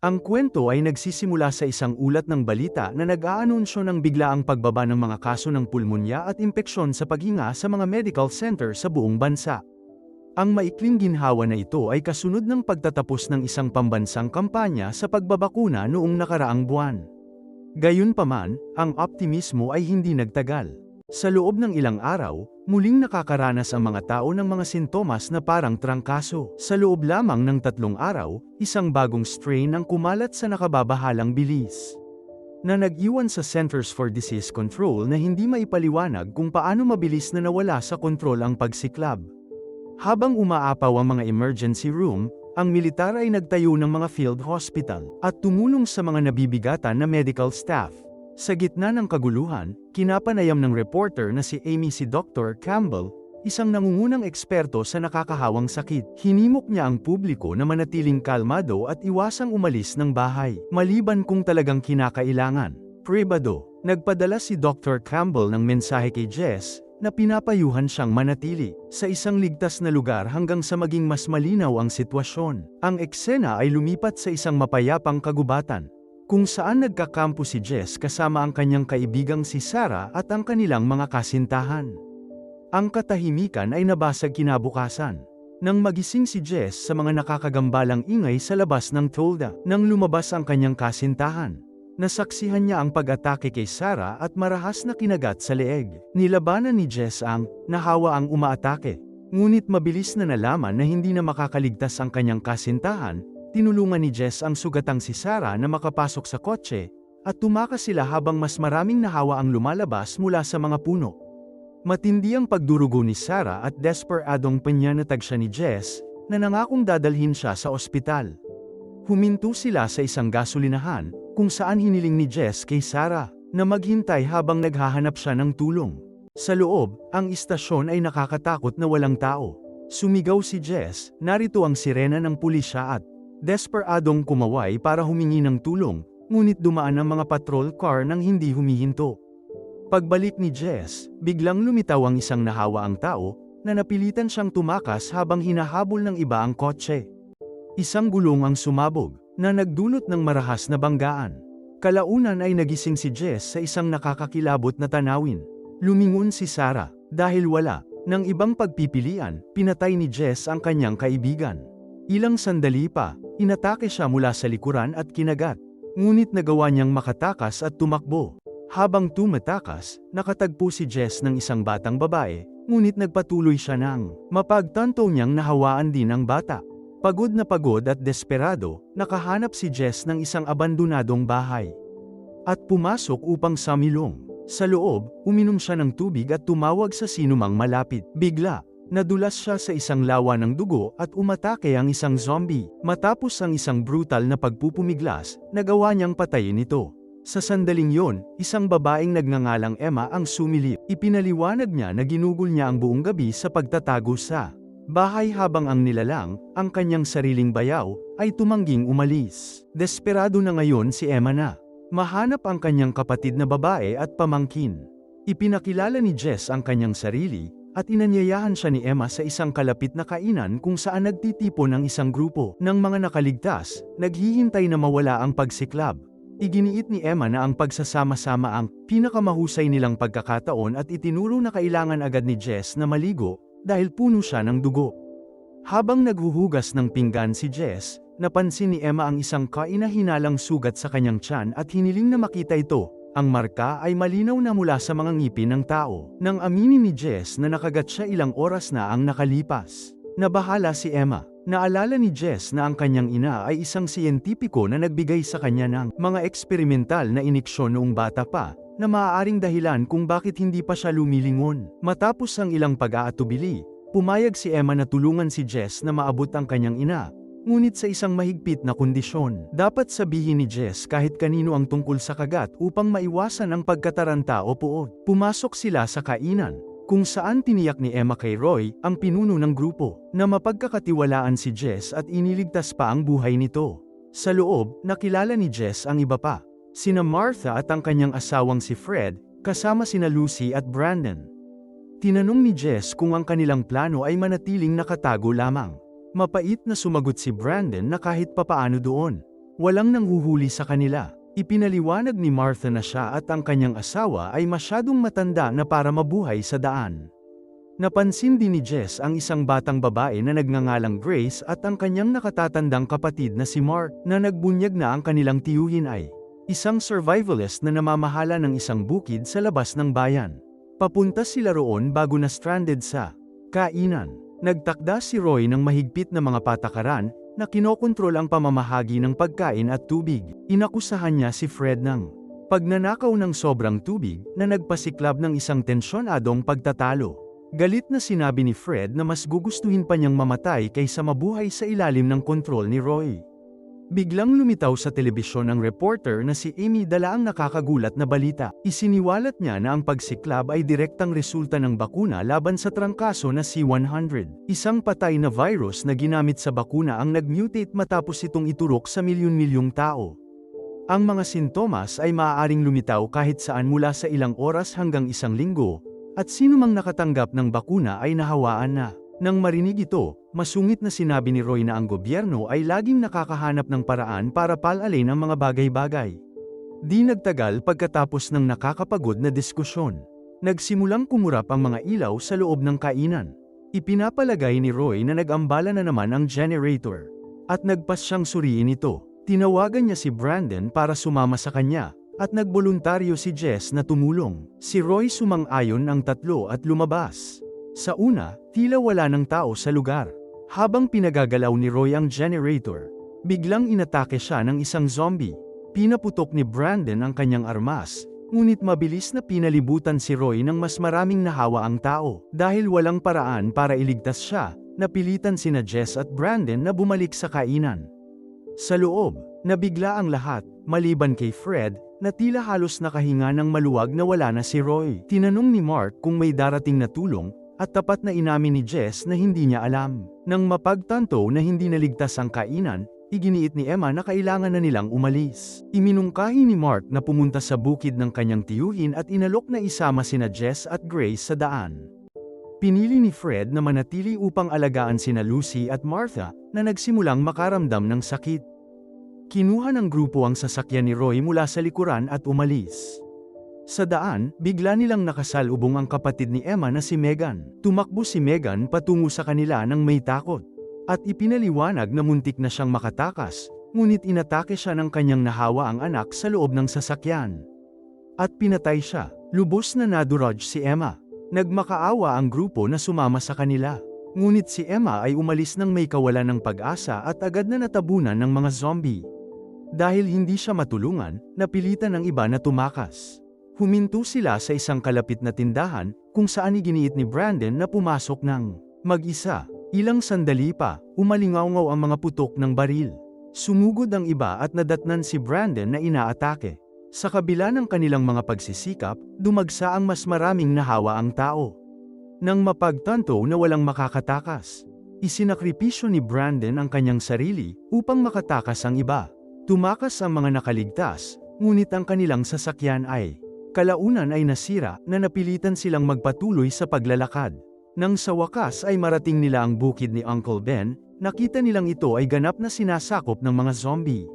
Ang kwento ay nagsisimula sa isang ulat ng balita na nag-aanunsyo ng biglaang pagbaba ng mga kaso ng pulmonya at impeksyon sa paghinga sa mga medical center sa buong bansa. Ang maikling ginhawa na ito ay kasunod ng pagtatapos ng isang pambansang kampanya sa pagbabakuna noong nakaraang buwan. Gayunpaman, ang optimismo ay hindi nagtagal. Sa loob ng ilang araw, muling nakakaranas ang mga tao ng mga sintomas na parang trangkaso. Sa loob lamang ng 3 araw, isang bagong strain ang kumalat sa nakababahalang bilis, na nag-iwan sa Centers for Disease Control na hindi maipaliwanag kung paano mabilis na nawala sa kontrol ang pagsiklab. Habang umaapaw ang mga emergency room, ang militar ay nagtayo ng mga field hospital at tumulong sa mga nabibigatan na medical staff. Sa gitna ng kaguluhan, kinapanayam ng reporter na si Amy si Dr. Campbell, isang nangungunang eksperto sa nakakahawang sakit. Hinimok niya ang publiko na manatiling kalmado at iwasang umalis ng bahay, maliban kung talagang kinakailangan. Pribado, nagpadala si Dr. Campbell ng mensahe kay Jess, na pinapayuhan siyang manatili sa isang ligtas na lugar hanggang sa maging mas malinaw ang sitwasyon. Ang eksena ay lumipat sa isang mapayapang kagubatan, kung saan nagkakampo si Jess kasama ang kanyang kaibigang si Sarah at ang kanilang mga kasintahan. Ang katahimikan ay nabasag kinabukasan nang magising si Jess sa mga nakakagambalang ingay sa labas ng tolda. Nang lumabas ang kanyang kasintahan, nasaksihan niya ang pag-atake kay Sarah at marahas na kinagat sa leeg. Nilabanan ni Jess ang nahawa ang umaatake, ngunit mabilis na nalaman na hindi na makakaligtas ang kanyang kasintahan. Tinulungan ni Jess ang sugatang si Sarah na makapasok sa kotse, at tumakas sila habang mas maraming nahawa ang lumalabas mula sa mga puno. Matindi ang pagdurugo ni Sarah at desperadong panyanatag siya ni Jess, na nangakong dadalhin siya sa ospital. Huminto sila sa isang gasolinahan, kung saan hiniling ni Jess kay Sarah na maghintay habang naghahanap siya ng tulong. Sa loob, ang istasyon ay nakakatakot na walang tao. Sumigaw si Jess, narito ang sirena ng pulisya at desperadong kumaway para humingi ng tulong, ngunit dumaan ang mga patrol car nang hindi humihinto. Pagbalik ni Jess, biglang lumitaw ang isang nahawaang tao, na napilitan siyang tumakas habang hinahabol ng iba ang kotse. Isang gulong ang sumabog, na nagdulot ng marahas na banggaan. Kalaunan ay nagising si Jess sa isang nakakakilabot na tanawin. Lumingon si Sarah, dahil wala ng ibang pagpipilian, pinatay ni Jess ang kanyang kaibigan. Ilang sandali pa, inatake siya mula sa likuran at kinagat, ngunit nagawa niyang makatakas at tumakbo. Habang tumatakas, nakatagpo si Jess ng isang batang babae, ngunit nagpatuloy siya ng mapagtanto niyang nahawaan din ang bata. Pagod na pagod at desperado, nakahanap si Jess ng isang abandonadong bahay at pumasok upang sumilong. Sa loob, uminom siya ng tubig at tumawag sa sinumang malapit. Bigla, nadulas siya sa isang lawa ng dugo at umatake ang isang zombie. Matapos ang isang brutal na pagpupumiglas, nagawa niyang patayin ito. Sa sandaling yon, isang babaeng nagngangalang Emma ang sumilip. Ipinaliwanag niya na ginugol niya ang buong gabi sa pagtatago sa bahay habang ang nilalang, ang kanyang sariling bayaw, ay tumangging umalis. Desperado na ngayon si Emma na mahanap ang kanyang kapatid na babae at pamangkin. Ipinakilala ni Jess ang kanyang sarili, at inanyayahan siya ni Emma sa isang kalapit na kainan kung saan nagtitipon ang isang grupo ng mga nakaligtas, naghihintay na mawala ang pagsiklab. Iginiit ni Emma na ang pagsasama-sama ang pinakamahusay nilang pagkakataon at itinuro na kailangan agad ni Jess na maligo, dahil puno siya ng dugo. Habang naghuhugas ng pinggan si Jess, napansin ni Emma ang isang kaina-hinalang sugat sa kanyang tiyan at hiniling na makita ito. Ang marka ay malinaw na mula sa mga ngipin ng tao. Nang aminin ni Jess na nakagat siya ilang oras na ang nakalipas, nabahala si Emma. Naalala ni Jess na ang kanyang ina ay isang siyentipiko na nagbigay sa kanya ng mga eksperimental na iniksyon noong bata pa, na maaaring dahilan kung bakit hindi pa siya lumilingon. Matapos ang ilang pag-aatubili, pumayag si Emma na tulungan si Jess na maabot ang kanyang ina, ngunit sa isang mahigpit na kondisyon. Dapat sabihin ni Jess kahit kanino ang tungkol sa kagat upang maiwasan ang pagkataranta o puot. Pumasok sila sa kainan, kung saan tiniyak ni Emma kay Roy, ang pinuno ng grupo, na mapagkakatiwalaan si Jess at iniligtas pa ang buhay nito. Sa loob, nakilala ni Jess ang iba pa, sina Martha at ang kanyang asawang si Fred, kasama sina Lucy at Brandon. Tinanong ni Jess kung ang kanilang plano ay manatiling nakatago lamang. Mapait na sumagot si Brandon na kahit papaano doon. Walang nanghuhuli sa kanila. Ipinaliwanag ni Martha na siya at ang kanyang asawa ay masyadong matanda na para mabuhay sa daan. Napansin din ni Jess ang isang batang babae na nagngangalang Grace at ang kanyang nakatatandang kapatid na si Mark, na nagbunyag na ang kanilang tiyuhin ay isang survivalist na namamahala ng isang bukid sa labas ng bayan. Papunta sila roon bago na stranded sa kainan. Nagtakda si Roy ng mahigpit na mga patakaran na kinokontrol ang pamamahagi ng pagkain at tubig. Inakusahan niya si Fred ng pagnanakaw ng sobrang tubig na nagpasiklab ng isang tensyonadong pagtatalo. Galit na sinabi ni Fred na mas gugustuhin pa niyang mamatay kaysa mabuhay sa ilalim ng kontrol ni Roy. Biglang lumitaw sa telebisyon ang reporter na si Amy dala ang nakakagulat na balita. Isiniwalat niya na ang pagsiklab ay direktang resulta ng bakuna laban sa trangkaso na C-100. Isang patay na virus na ginamit sa bakuna ang nag-mutate matapos itong iturok sa milyon-milyong tao. Ang mga sintomas ay maaaring lumitaw kahit saan mula sa ilang oras hanggang isang linggo, at sinumang nakatanggap ng bakuna ay nahawaan na. Nang marinig ito, masungit na sinabi ni Roy na ang gobyerno ay laging nakakahanap ng paraan para palalin ang mga bagay-bagay. Di nagtagal pagkatapos ng nakakapagod na diskusyon. Nagsimulang kumurap ang mga ilaw sa loob ng kainan. Ipinapalagay ni Roy na nag-ambala na naman ang generator. At nagpas siyang suriin ito. Tinawagan niya si Brandon para sumama sa kanya. At nagboluntaryo si Jess na tumulong. Si Roy sumang-ayon ang tatlo at lumabas. Sa una, tila wala ng tao sa lugar. Habang pinagagalaw ni Roy ang generator, biglang inatake siya ng isang zombie. Pinaputok ni Brandon ang kanyang armas, ngunit mabilis na pinalibutan si Roy ng mas maraming nahawa ang tao. Dahil walang paraan para iligtas siya, napilitan sina Jess at Brandon na bumalik sa kainan. Sa loob, nabigla ang lahat, maliban kay Fred, na tila halos nakahinga ng maluwag na wala na si Roy. Tinanong ni Mark kung may darating na tulong, at tapat na inamin ni Jess na hindi niya alam. Nang mapagtanto na hindi naligtas ang kainan, iginiit ni Emma na kailangan na nilang umalis. Iminungkahi ni Mark na pumunta sa bukid ng kanyang tiyuhin at inalok na isama sina Jess at Grace sa daan. Pinili ni Fred na manatili upang alagaan sina Lucy at Martha, na nagsimulang makaramdam ng sakit. Kinuha ng grupo ang sasakyan ni Roy mula sa likuran at umalis. Sa daan, bigla nilang nakasalubong ang kapatid ni Emma na si Megan. Tumakbo si Megan patungo sa kanila nang may takot. At ipinaliwanag na muntik na siyang makatakas, ngunit inatake siya ng kanyang nahawa ang anak sa loob ng sasakyan. At pinatay siya. Lubos na nadurog si Emma. Nagmakaawa ang grupo na sumama sa kanila. Ngunit si Emma ay umalis nang may kawalan ng pag-asa at agad na natabunan ng mga zombie. Dahil hindi siya matulungan, napilitan ng iba na tumakas. Huminto sila sa isang kalapit na tindahan, kung saan iginiit ni Brandon na pumasok ng mag-isa. Ilang sandali pa, umalingaw-ngaw ang mga putok ng baril. Sumugod ang iba at nadatnan si Brandon na inaatake. Sa kabila ng kanilang mga pagsisikap, dumagsa ang mas maraming nahawa ang tao. Nang mapagtanto na walang makakatakas, isinakripisyo ni Brandon ang kanyang sarili upang makatakas ang iba. Tumakas ang mga nakaligtas, ngunit ang kanilang sasakyan ay kalaunan ay nasira na napilitan silang magpatuloy sa paglalakad. Nang sa wakas ay marating nila ang bukid ni Uncle Ben, nakita nilang ito ay ganap na sinasakop ng mga zombie.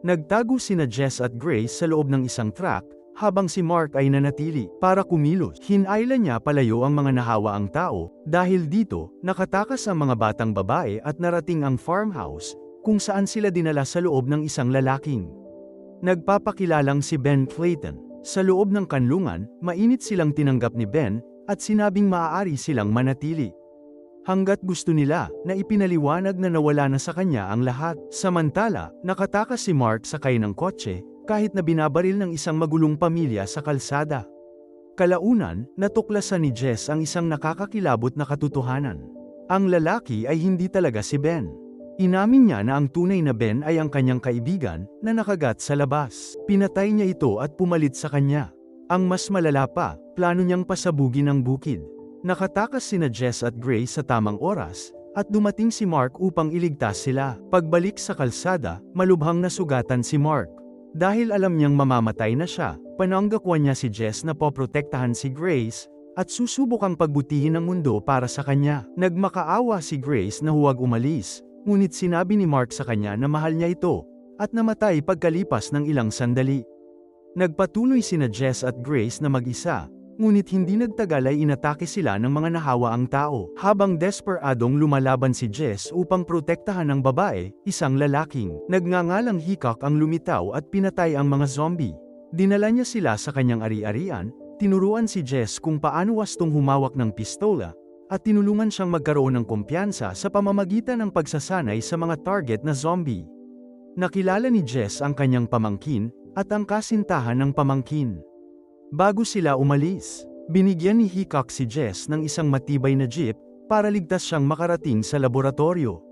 Nagtago sina Jess at Grace sa loob ng isang truck, habang si Mark ay nanatili para kumilos. Hinayla niya palayo ang mga nahawa ang tao, dahil dito, nakatakas ang mga batang babae at narating ang farmhouse, kung saan sila dinala sa loob ng isang lalaking nagpapakilalang si Ben Clayton. Sa loob ng kanlungan, mainit silang tinanggap ni Ben, at sinabing maaari silang manatili. Hanggat gusto nila, na ipinaliwanag na nawala na sa kanya ang lahat. Samantala, nakatakas si Mark sakay ng kotse, kahit na binabaril ng isang magulong pamilya sa kalsada. Kalaunan, natuklasan ni Jess ang isang nakakakilabot na katotohanan. Ang lalaki ay hindi talaga si Ben. Inamin niya na ang tunay na Ben ay ang kanyang kaibigan, na nakagat sa labas. Pinatay niya ito at pumalit sa kanya. Ang mas malala pa, plano niyang pasabugin ang bukid. Nakatakas sina Jess at Grace sa tamang oras, at dumating si Mark upang iligtas sila. Pagbalik sa kalsada, malubhang nasugatan si Mark. Dahil alam niyang mamamatay na siya, pananggakwan niya si Jess na poprotektahan si Grace, at susubukang pagbutihin ang mundo para sa kanya. Nagmakaawa si Grace na huwag umalis, ngunit sinabi ni Mark sa kanya na mahal niya ito, at namatay pagkalipas ng ilang sandali. Nagpatuloy sina Jess at Grace na mag-isa, ngunit hindi nagtagal ay inatake sila ng mga nahawaang tao. Habang desperadong lumalaban si Jess upang protektahan ang babae, isang lalaking nagngangalang Hickok ang lumitaw at pinatay ang mga zombie. Dinala niya sila sa kanyang ari-arian, tinuruan si Jess kung paano wastong humawak ng pistola, at tinulungan siyang magkaroon ng kumpiyansa sa pamamagitan ng pagsasanay sa mga target na zombie. Nakilala ni Jess ang kanyang pamangkin, at ang kasintahan ng pamangkin. Bago sila umalis, binigyan ni Hickok si Jess ng isang matibay na jeep, para ligtas siyang makarating sa laboratorio.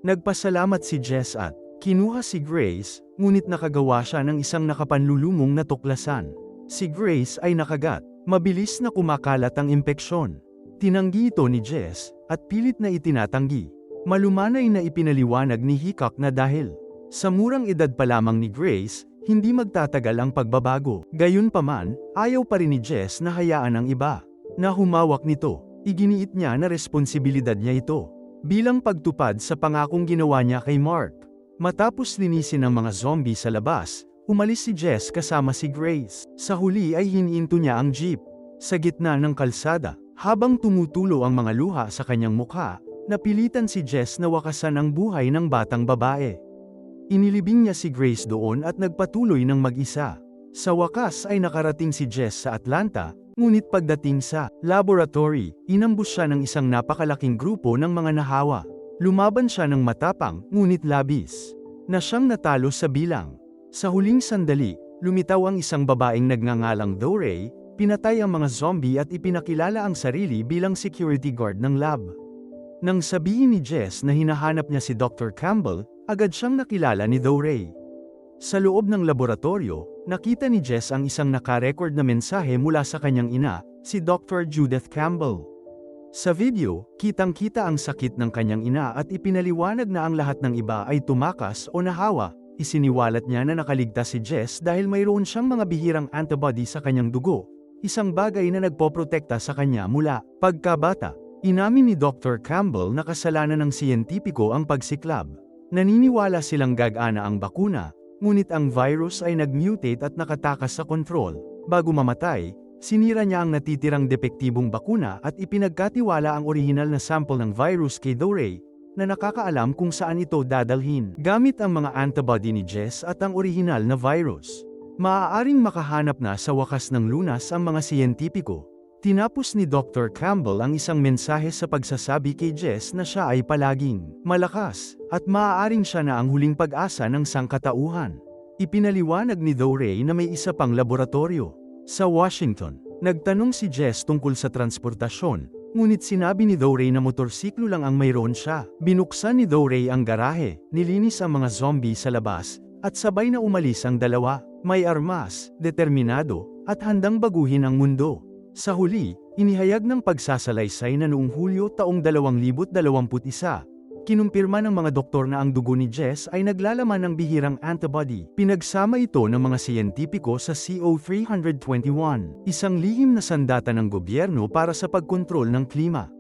Nagpasalamat si Jess at kinuha si Grace, ngunit nakagawa siya ng isang nakapanlulumong na tuklasan. Si Grace ay nakagat, mabilis na kumakalat ang impeksyon. Tinanggi ito ni Jess, at pilit na itinatanggi. Malumanay na ipinaliwanag ni Hickok na dahil sa murang edad pa lamang ni Grace, hindi magtatagal ang pagbabago. Gayunpaman, ayaw pa rin ni Jess na hayaan ang iba na humawak nito. Iginiit niya na responsibilidad niya ito bilang pagtupad sa pangakong ginawa niya kay Mark. Matapos linisin ang mga zombie sa labas, umalis si Jess kasama si Grace. Sa huli ay hinihinto niya ang jeep sa gitna ng kalsada. Habang tumutulo ang mga luha sa kanyang mukha, napilitan si Jess na wakasan ang buhay ng batang babae. Inilibing niya si Grace doon at nagpatuloy ng mag-isa. Sa wakas ay nakarating si Jess sa Atlanta, ngunit pagdating sa laboratory, inambush siya ng isang napakalaking grupo ng mga nahawa. Lumaban siya ng matapang, ngunit labis na siyang natalo sa bilang. Sa huling sandali, lumitaw ang isang babaeng nagngangalang Dorey, pinatay ang mga zombie at ipinakilala ang sarili bilang security guard ng lab. Nang sabihin ni Jess na hinahanap niya si Dr. Campbell, agad siyang nakilala ni Dorey. Sa loob ng laboratorio, nakita ni Jess ang isang nakarecord na mensahe mula sa kanyang ina, si Dr. Judith Campbell. Sa video, kitang-kita ang sakit ng kanyang ina at ipinaliwanag na ang lahat ng iba ay tumakas o nahawa. Isiniwalat niya na nakaligtas si Jess dahil mayroon siyang mga bihirang antibody sa kanyang dugo, isang bagay na nagpoprotekta sa kanya mula pagkabata. Inamin ni Dr. Campbell na kasalanan ng siyentipiko ang pagsiklab. Naniniwala silang gagana ang bakuna, ngunit ang virus ay nag-mutate at nakatakas sa kontrol. Bago mamatay, sinira niya ang natitirang depektibong bakuna at ipinagkatiwala ang orihinal na sample ng virus kay Dorey, na nakakaalam kung saan ito dadalhin. Gamit ang mga antibody ni Jess at ang orihinal na virus, maaaring makahanap na sa wakas ng lunas ang mga siyentipiko. Tinapos ni Dr. Campbell ang isang mensahe sa pagsasabi kay Jess na siya ay palaging malakas, at maaaring siya na ang huling pag-asa ng sangkatauhan. Ipinaliwanag ni Dorey na may isa pang laboratorio sa Washington. Nagtanong si Jess tungkol sa transportasyon, ngunit sinabi ni Dorey na motorsiklo lang ang mayroon siya. Binuksan ni Dorey ang garahe, nilinis ang mga zombie sa labas, at sabay na umalis ang dalawa. May armas, determinado, at handang baguhin ang mundo. Sa huli, inihayag ng pagsasalaysay na noong Hulyo taong 2021, kinumpirma ng mga doktor na ang dugo ni Jess ay naglalaman ng bihirang antibody. Pinagsama ito ng mga siyentipiko sa CO321, isang lihim na sandata ng gobyerno para sa pagkontrol ng klima.